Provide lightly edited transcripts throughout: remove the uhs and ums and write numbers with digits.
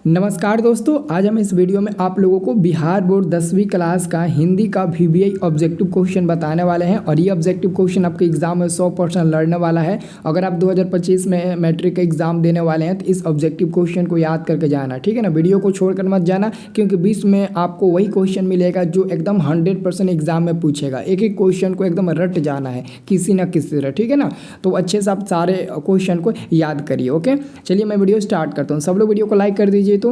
नमस्कार दोस्तों, आज हम इस वीडियो में आप लोगों को बिहार बोर्ड 10वीं क्लास का हिंदी का वीवीआई ऑब्जेक्टिव क्वेश्चन बताने वाले हैं। और ये ऑब्जेक्टिव क्वेश्चन आपके एग्जाम में 100% लड़ने वाला है। अगर आप 2025 में मैट्रिक का एग्जाम देने वाले हैं तो इस ऑब्जेक्टिव क्वेश्चन को याद करके जाना, ठीक है ना। वीडियो को छोड़कर मत जाना, क्योंकि बीच में आपको वही क्वेश्चन मिलेगा जो एकदम 100% एग्जाम में पूछेगा। एक एक क्वेश्चन को एकदम रट जाना है किसी न किसी तरह, ठीक है ना। तो अच्छे से आप सारे क्वेश्चन को याद करिए। ओके, चलिए मैं वीडियो स्टार्ट करता हूँ। सब लोग वीडियो को लाइक कर दीजिए तो,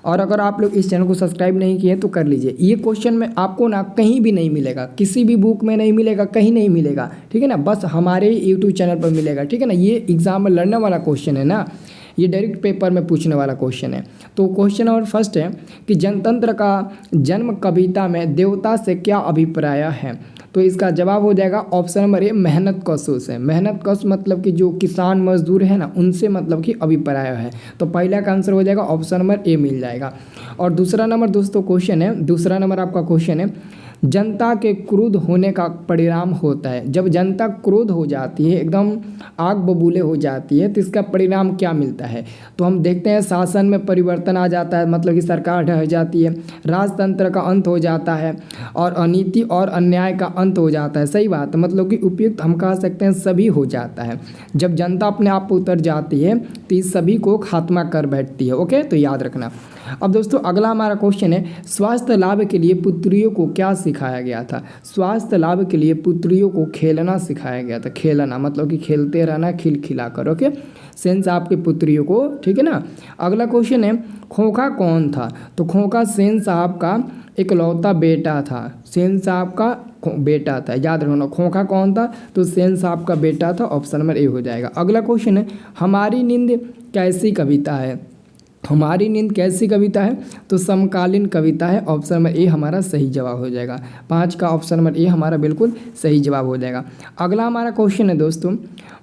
और अगर आप लोग इस चैनल को सब्सक्राइब नहीं किए तो कर लीजिए। ये क्वेश्चन में आपको ना कहीं भी नहीं मिलेगा, किसी भी बुक में नहीं मिलेगा, कहीं नहीं मिलेगा, ठीक है ना। बस हमारे यूट्यूब चैनल पर मिलेगा, ठीक है ना। ये एग्जाम में लड़ने वाला क्वेश्चन है ना, ये डायरेक्ट पेपर में पूछने वाला क्वेश्चन है। तो क्वेश्चन नंबर फर्स्ट है कि जनतंत्र का जन्म कविता में देवता से क्या अभिप्राय है। तो इसका जवाब हो जाएगा ऑप्शन नंबर ए, मेहनत कशों से। मेहनत कश मतलब कि जो किसान मजदूर है ना, उनसे मतलब कि अभिप्राय है। तो पहला का आंसर हो जाएगा ऑप्शन नंबर ए मिल जाएगा। और दूसरा नंबर दोस्तों क्वेश्चन है, दूसरा नंबर आपका क्वेश्चन है, जनता के क्रोध होने का परिणाम होता है। जब जनता क्रोध हो जाती है, एकदम आग बबूले हो जाती है, तो इसका परिणाम क्या मिलता है। तो हम देखते हैं शासन में परिवर्तन आ जाता है, मतलब कि सरकार ढह जाती है, राजतंत्र का अंत हो जाता है, और अनीति और अन्याय का अंत हो जाता है। सही बात है, मतलब कि उपयुक्त हम कह सकते हैं सभी हो जाता है। जब जनता अपने आप पर उतर जाती है तो इस सभी को खात्मा कर बैठती है। ओके, तो याद रखना। अब दोस्तों अगला हमारा क्वेश्चन है, स्वास्थ्य लाभ के लिए पुत्रियों को क्या सिखाया गया था। स्वास्थ्य लाभ के लिए पुत्रियों को खेलना सिखाया गया था। खेलना मतलब कि खेलते रहना, खिलखिला कर। ओके, सेंस आपके पुत्रियों को, ठीक है ना। अगला क्वेश्चन है, खोखा कौन था। तो खोखा सेन साहब का इकलौता बेटा था। सेन साहब का बेटा था, याद रखना। खोखा कौन था, तो सेन साहब का बेटा था। ऑप्शन नंबर ए हो जाएगा। अगला क्वेश्चन है, हमारी नींद कैसी कविता है। हमारी नींद कैसी कविता है, तो समकालीन कविता है। ऑप्शन नंबर ए हमारा सही जवाब हो जाएगा। 5 का ऑप्शन नंबर ए हमारा बिल्कुल सही जवाब हो जाएगा। अगला हमारा क्वेश्चन है दोस्तों,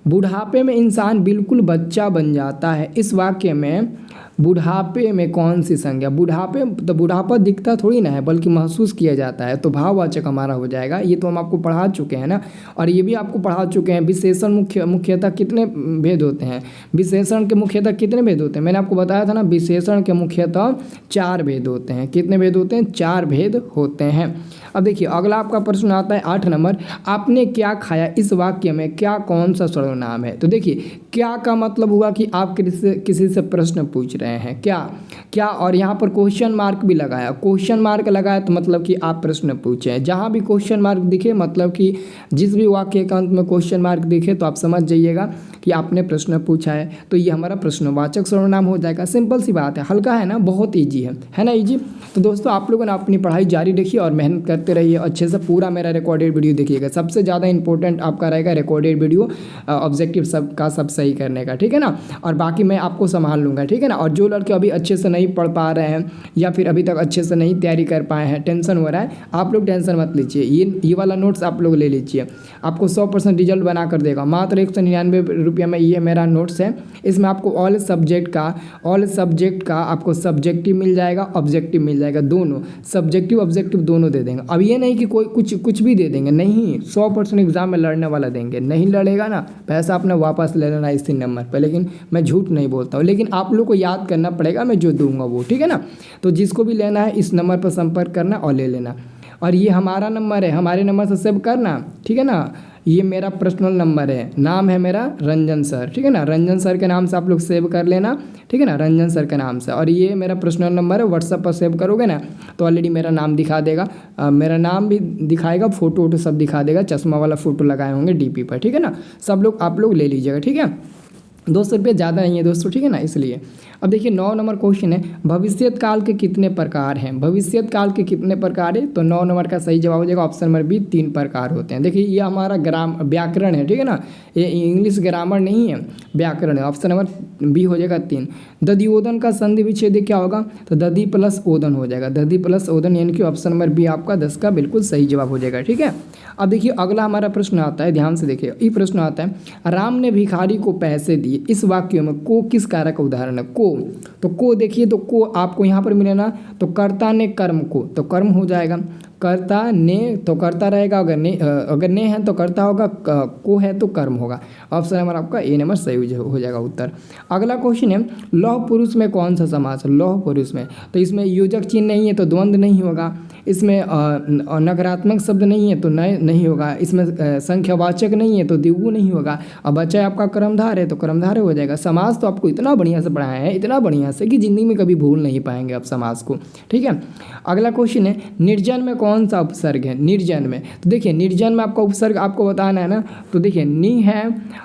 बुढ़ापे में इंसान बिल्कुल बच्चा बन जाता है। इस वाक्य में बुढ़ापे में कौन सी संज्ञा। बुढ़ापे तो बुढ़ापा दिखता थोड़ी ना है, बल्कि महसूस किया जाता है। तो भाववाचक हमारा हो जाएगा। ये तो हम आपको पढ़ा चुके हैं ना, और ये भी आपको पढ़ा चुके हैं। विशेषण मुख्यतः कितने भेद होते हैं। विशेषण के मुख्यतः कितने भेद होते हैं, मैंने आपको बताया था ना। विशेषण के मुख्यतः 4 भेद होते हैं। कितने भेद होते हैं, 4 भेद होते हैं। अब देखिए अगला आपका प्रश्न आता है 8 नंबर, आपने क्या खाया। इस वाक्य में क्या कौन सा सर्वनाम है। तो देखिए क्या का मतलब हुआ कि आप किसी से प्रश्न पूछ रहे हैं, क्या और यहाँ पर क्वेश्चन मार्क भी लगाया। क्वेश्चन मार्क लगाया तो मतलब कि आप प्रश्न पूछे। जहाँ भी क्वेश्चन मार्क दिखे, मतलब कि जिस भी वाक्य के अंत में क्वेश्चन मार्क दिखे, तो आप समझ जाइएगा कि आपने प्रश्न पूछा है। तो ये हमारा प्रश्नवाचक सर्वनाम हो जाएगा। सिंपल सी बात है, हल्का है ना, बहुत ईजी है ना, ईजी। तो दोस्तों आप लोगों ने अपनी पढ़ाई जारी रखिए और मेहनत करते रहिए। अच्छे से पूरा मेरा रिकॉर्डेड वीडियो देखिएगा। सबसे ज़्यादा इंपॉर्टेंट आपका रहेगा रिकॉर्डेड वीडियो, ऑब्जेक्टिव सब सही करने का, ठीक है ना। और बाकी मैं आपको संभाल लूँगा, ठीक है ना। और जो लड़के अभी अच्छे से नहीं पढ़ पा रहे हैं, या फिर अभी तक अच्छे से नहीं तैयारी कर पाए हैं, टेंशन हो रहा है, आप लोग टेंशन मत लीजिए। ये वाला नोट्स आप लोग ले लीजिए, आपको 100% रिजल्ट बना कर देगा। मात्र 199 रुपये में ये मेरा नोट्स है। इसमें आपको ऑल सब्जेक्ट का आपको सब्जेक्टिव मिल जाएगा, ऑब्जेक्टिव मिल जाएगा, दोनों सब्जेक्टिव ऑब्जेक्टिव दोनों दे देंगे। अब ये नहीं कि कोई कुछ भी दे देंगे, नहीं। 100% एग्जाम में लड़ने वाला देंगे। नहीं लड़ेगा ना, पैसा अपने वापस ले लेना इसी नंबर पर। लेकिन मैं झूठ नहीं बोलता हूँ, लेकिन आप लोग को याद करना पड़ेगा, मैं जो दूंगा वो, ठीक है ना। तो जिसको भी लेना है इस नंबर पर संपर्क करना और ले लेना। और ये हमारा नंबर है, हमारे नंबर से सेव करना, ठीक है ना। ये मेरा पर्सनल नंबर है, नाम है मेरा रंजन सर, ठीक है ना। रंजन सर के नाम से आप लोग सेव कर लेना, ठीक है ना, रंजन सर के नाम से। और ये मेरा पर्सनल नंबर है, व्हाट्सएप पर सेव करोगे ना तो ऑलरेडी मेरा नाम दिखा देगा। मेरा नाम भी दिखाएगा, फोटो वोटो सब दिखा देगा। चश्मा वाला फोटो लगाए होंगे डीपी पर, ठीक है ना। सब लोग आप लोग ले लीजिएगा, ठीक है। 200 रुपये ज़्यादा नहीं है दोस्तों, ठीक है ना, इसलिए। अब देखिए 9 नंबर क्वेश्चन है, भविष्यत काल के कितने प्रकार हैं। भविष्यत काल के कितने प्रकार है, तो 9 नंबर का सही जवाब हो जाएगा ऑप्शन नंबर बी, 3 प्रकार होते हैं। देखिए ये हमारा व्याकरण है, ठीक है ना, ये इंग्लिश ग्रामर नहीं है, व्याकरण है। ऑप्शन नंबर बी हो जाएगा 3। दधिओदन का संधि विच्छेद क्या होगा, तो दधि प्लस ओदन हो जाएगा। दधि प्लस ओदन, यानी कि ऑप्शन नंबर बी आपका 10 का बिल्कुल सही जवाब हो जाएगा, ठीक है। अब देखिए अगला हमारा प्रश्न आता है, ध्यान से देखिए। ये प्रश्न आता है, राम ने भिखारी को पैसे दिए। इस वाक्य में को किस कारक का उदाहरण है। को देखिए, तो को आपको यहाँ पर मिले ना, तो कर्ता ने कर्म को, तो कर्म हो जाएगा। कर्ता ने तो कर्ता रहेगा, अगर ने है तो कर्ता होगा, को है तो कर्म होगा। ऑप्शन नंबर आपका ए नंबर सही हो जाएगा उत्तर। अगला क्वेश्चन है लौह पुरुष में कौन सा समास है? लौह पुरुष में तो इसमें योजक चिन्ह नहीं है तो द्वंद्व नहीं होगा, इसमें नकारात्मक शब्द नहीं है तो नय नहीं होगा, इसमें संख्यावाचक नहीं है तो द्विगु नहीं होगा, अब बचा है आपका कर्मधार है तो कर्मधार हो जाएगा। समास तो आपको इतना बढ़िया से पढ़ाया है, इतना बढ़िया से कि ज़िंदगी में कभी भूल नहीं पाएंगे आप समास को, ठीक है। अगला क्वेश्चन है निर्जन में कौन सा उपसर्ग है? निर्जन में तो देखिए निर्जन में आपका उपसर्ग आपको बताना है ना, तो देखिए नी है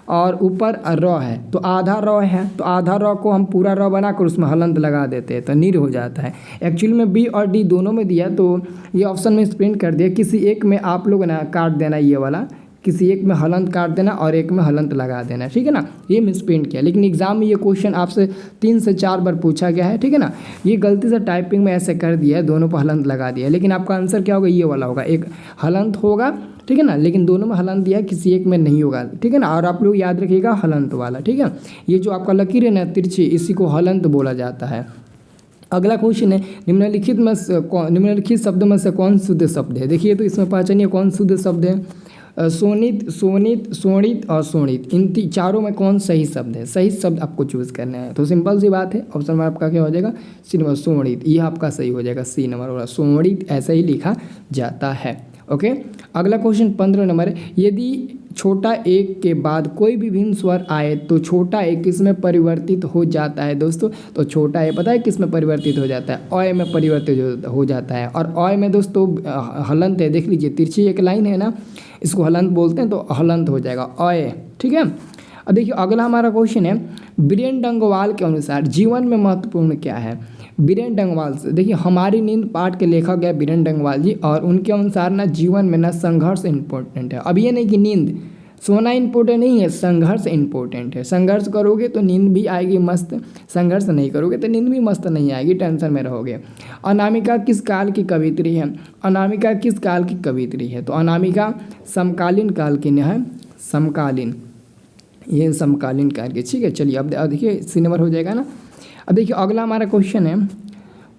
और ऊपर र है तो आधा र है, तो आधा र को हम पूरा र बनाकर उसमें हलंत लगा देते हैं तो नीर हो जाता है। एक्चुअली में बी और डी दोनों में दिया तो ये ऑप्शन में प्रिंट कर दिया, किसी एक में आप लोग ना काट देना, ये वाला किसी एक में हलंत काट देना और एक में हलंत लगा देना, ठीक है ना। ये मिस प्रिंट किया, लेकिन एग्जाम में ये क्वेश्चन आपसे 3 से 4 बार पूछा गया है, ठीक है ना। ये गलती से टाइपिंग में ऐसे कर दिया है, दोनों पर हलंत लगा दिया, लेकिन आपका आंसर क्या होगा? ये वाला होगा, एक हलंत होगा, ठीक है ना, लेकिन दोनों में हलंत दिया, किसी एक में नहीं होगा, ठीक है ना। और आप लोग याद रखिएगा हलंत वाला, ठीक है। ये जो आपका लकीर है ना तिरछी, इसी को हलंत बोला जाता है। अगला क्वेश्चन है निम्नलिखित शब्दों में से कौन शुद्ध शब्द है? देखिए तो इसमें पहचानिए कौन शुद्ध शब्द है। सोनित, सोनित, सोणित और सोणित, इन चारों में कौन सही शब्द है? सही शब्द आपको चूज करना है, तो सिंपल सी बात है, ऑप्शन नंबर आपका क्या हो जाएगा? सी नंबर सोणित, ये आपका सही हो जाएगा, सी नंबर होगा सोणित, ऐसा ही लिखा जाता है। ओके, अगला क्वेश्चन 15 नंबर, यदि छोटा एक के बाद कोई भी भिन्न स्वर आए तो छोटा एक किस में परिवर्तित हो जाता है? दोस्तों तो छोटा ए पता है किस में परिवर्तित हो जाता है? अय में परिवर्तित हो जाता है, और अय में दोस्तों हलंत है, देख लीजिए तिरछी एक लाइन है ना, इसको हलंत बोलते हैं, तो हलंत हो जाएगा अय, ठीक है। अब देखिए अगला हमारा क्वेश्चन है बीरेन डंगवाल के अनुसार जीवन में महत्वपूर्ण क्या है? बीरेन डंगवाल से देखिए हमारी नींद पाठ के लेखक है बीरेन डंगवाल जी, और उनके अनुसार ना जीवन में ना संघर्ष इम्पोर्टेंट है। अब ये नहीं कि नींद सोना इम्पोर्टेंट नहीं है, संघर्ष इम्पोर्टेंट है। संघर्ष करोगे तो नींद भी आएगी मस्त, संघर्ष नहीं करोगे तो नींद भी मस्त नहीं आएगी, टेंशन में रहोगे। अनामिका किस काल की कवित्री है? अनामिका किस काल की कवित्री है? तो अनामिका समकालीन काल की है, समकालीन, ये समकालीन काल की, ठीक है। चलिए अब देखिए सी नंबर हो जाएगा ना। अब देखिए अगला हमारा क्वेश्चन है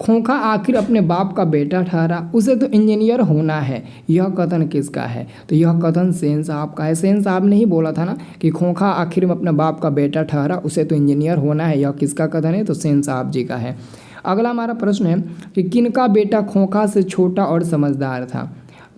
खोखा आखिर अपने बाप का बेटा ठहरा, उसे तो इंजीनियर होना है, यह कथन किसका है? तो यह कथन सेन साहब का है। सेन साहब ने ही बोला था ना कि खोखा आखिर में अपने बाप का बेटा ठहरा, उसे तो इंजीनियर होना है, यह किसका कथन है? तो सेन साहब जी का है। अगला हमारा प्रश्न है कि किनका बेटा खोखा से छोटा और समझदार था?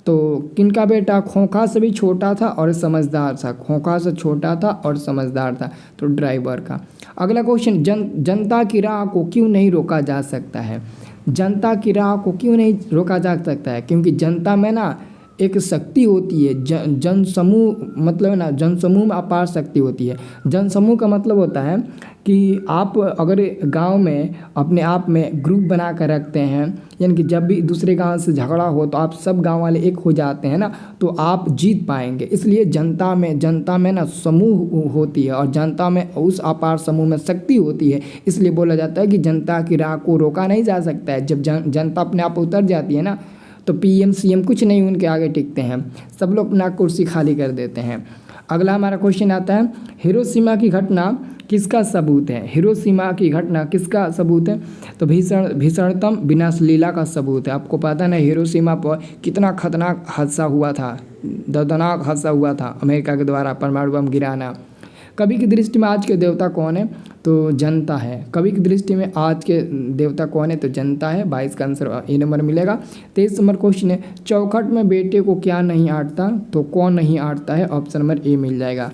तो किनका बेटा खोखा से भी छोटा था और समझदार था? खोखा से छोटा था और समझदार था, तो ड्राइवर का। अगला क्वेश्चन जनता की राह को क्यों नहीं रोका जा सकता है? जनता की राह को क्यों नहीं रोका जा सकता है? क्योंकि जनता में ना एक शक्ति होती है, जन समूह मतलब ना जनसमूह में अपार शक्ति होती है। जनसमूह का मतलब होता है कि आप अगर गांव में अपने आप में ग्रुप बना कर रखते हैं, यानी कि जब भी दूसरे गांव से झगड़ा हो तो आप सब गांव वाले एक हो जाते हैं ना, तो आप जीत पाएंगे। इसलिए जनता में ना समूह होती है, और जनता में उस अपार समूह में शक्ति होती है, इसलिए बोला जाता है कि जनता की राह को रोका नहीं जा सकता है। जब जनता अपने आप उतर जाती है ना, तो पीएम सीएम कुछ नहीं उनके आगे टिकते हैं, सब लोग अपना कुर्सी खाली कर देते हैं। अगला हमारा क्वेश्चन आता है हिरोशिमा की घटना किसका सबूत है? हिरोशिमा की घटना किसका सबूत है? तो भीषणतम विनाश लीला का सबूत है। आपको पता है ना हिरोशिमा पर कितना खतरनाक हादसा हुआ था, दर्दनाक हादसा हुआ था, अमेरिका के द्वारा परमाणु बम गिराना। कवि की दृष्टि में आज के देवता कौन है? तो जनता है। कवि की दृष्टि में आज के देवता कौन है? तो जनता है। 22 का आंसर ए नंबर मिलेगा। 23 नंबर क्वेश्चन है चौखट में बेटे को क्या नहीं आटता? तो कौन नहीं आटता है? ऑप्शन नंबर ए मिल जाएगा।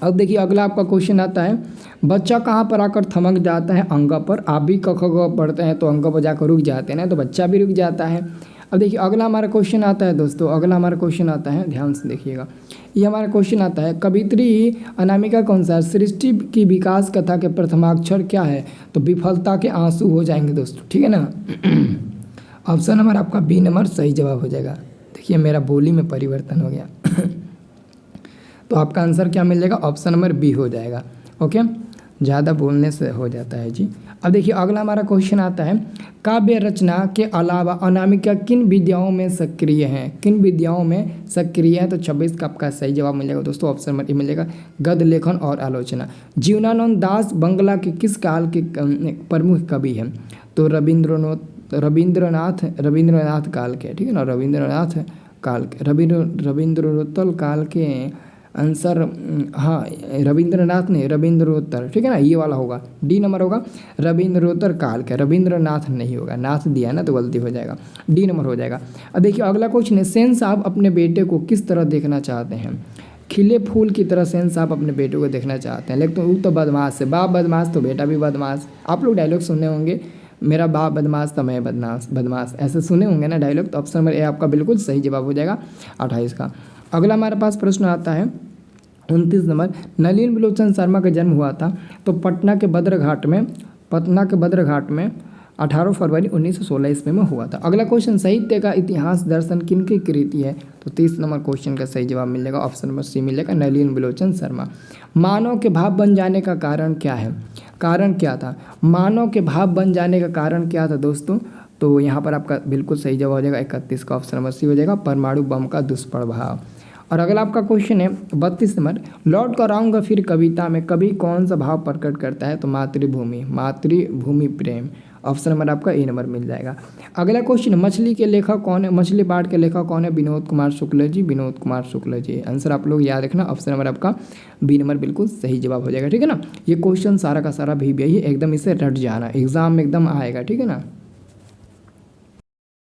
अब देखिए अगला आपका क्वेश्चन आता है बच्चा कहाँ पर आकर थमक जाता है? अंग पर। आप भी क ख ग पढ़ते हैं तो अंग पर जाकर रुक जाते हैं ना, तो बच्चा भी रुक जाता है। अब देखिए अगला हमारा क्वेश्चन आता है दोस्तों, अगला हमारा क्वेश्चन आता है, ध्यान से देखिएगा। ये हमारा क्वेश्चन आता है कवित्री अनामिका के अनुसार सृष्टि की विकास कथा के प्रथमाक्षर क्या है? तो विफलता के आंसू हो जाएंगे दोस्तों, ठीक है ना। ऑप्शन नंबर आपका बी नंबर सही जवाब हो जाएगा। देखिए मेरा बोली में परिवर्तन हो गया। तो आपका आंसर क्या मिल जाएगा? ऑप्शन नंबर बी हो जाएगा। ओके, ज़्यादा बोलने से हो जाता है जी। अब देखिए अगला हमारा क्वेश्चन आता है काव्य रचना के अलावा अनामिका किन विद्याओं में सक्रिय है? किन विद्याओं में सक्रिय है? तो 26 का आपका सही जवाब मिलेगा दोस्तों, ऑप्शन नंबर ए मिलेगा गद्य लेखन और आलोचना। जीवनानंद दास बंगला के किस काल के प्रमुख कवि हैं? तो तो रविंद्रनाथ काल के, ठीक है ना, रविंद्रनाथ काल के, रविंद्रोत्तर काल के आंसर, हाँ रविंद्रनाथ नहीं, रविंद्रोत्तर, ठीक है ना, ये वाला होगा, डी नंबर होगा रविंद्रोत्तर काल के, रविंद्रनाथ नहीं होगा, नाथ दिया है ना तो गलती हो जाएगा, डी नंबर हो जाएगा। अब देखिए अगला क्वेश्चन है, सेन साहब अपने बेटे को किस तरह देखना चाहते हैं? खिले फूल की तरह सेन साहब अपने बेटे को देखना चाहते हैं, लेकिन वो तो बदमाश है, बाप बदमाश तो बेटा भी बदमाश। आप लोग डायलॉग सुने होंगे, मेरा बाप बदमाश तो मैं बदमाश, ऐसे सुने होंगे ना डायलॉग। तो ऑप्शन नंबर ए आपका बिल्कुल सही जवाब हो जाएगा 28 का। अगला हमारे पास प्रश्न आता है 29 नंबर, नलिन बिलोचन शर्मा का जन्म हुआ था तो पटना के बद्रघाट में 18 फरवरी 1916 ईस्वी में हुआ था। अगला क्वेश्चन, साहित्य का इतिहास दर्शन किनकी कृति है? तो 30 नंबर क्वेश्चन का सही जवाब मिलेगा, ऑप्शन नंबर सी मिलेगा, नलिन बिलोचन शर्मा। मानव के भाव बन जाने का कारण क्या है? कारण क्या था? मानव के भाव बन जाने का कारण क्या था दोस्तों? तो यहाँ पर आपका बिल्कुल सही जवाब हो जाएगा 31 का, ऑप्शन नंबर सी हो जाएगा, परमाणु बम का दुष्प्रभाव। और अगला आपका क्वेश्चन है 32 नंबर, लौट कर आऊँगा फिर कविता में कवि कौन सा भाव प्रकट करता है? तो मातृभूमि प्रेम, ऑप्शन नंबर आपका ए नंबर मिल जाएगा। अगला क्वेश्चन, मछली के लेखक कौन है? मछली बाढ़ के लेखक कौन है? विनोद कुमार शुक्ल जी। आंसर आप लोग याद रखना, ऑप्शन नंबर आपका बी नंबर बिल्कुल सही जवाब हो जाएगा, ठीक है ना। ये क्वेश्चन सारा का सारा भी एकदम इसे रट जाना, एग्जाम में एकदम आएगा, ठीक है ना।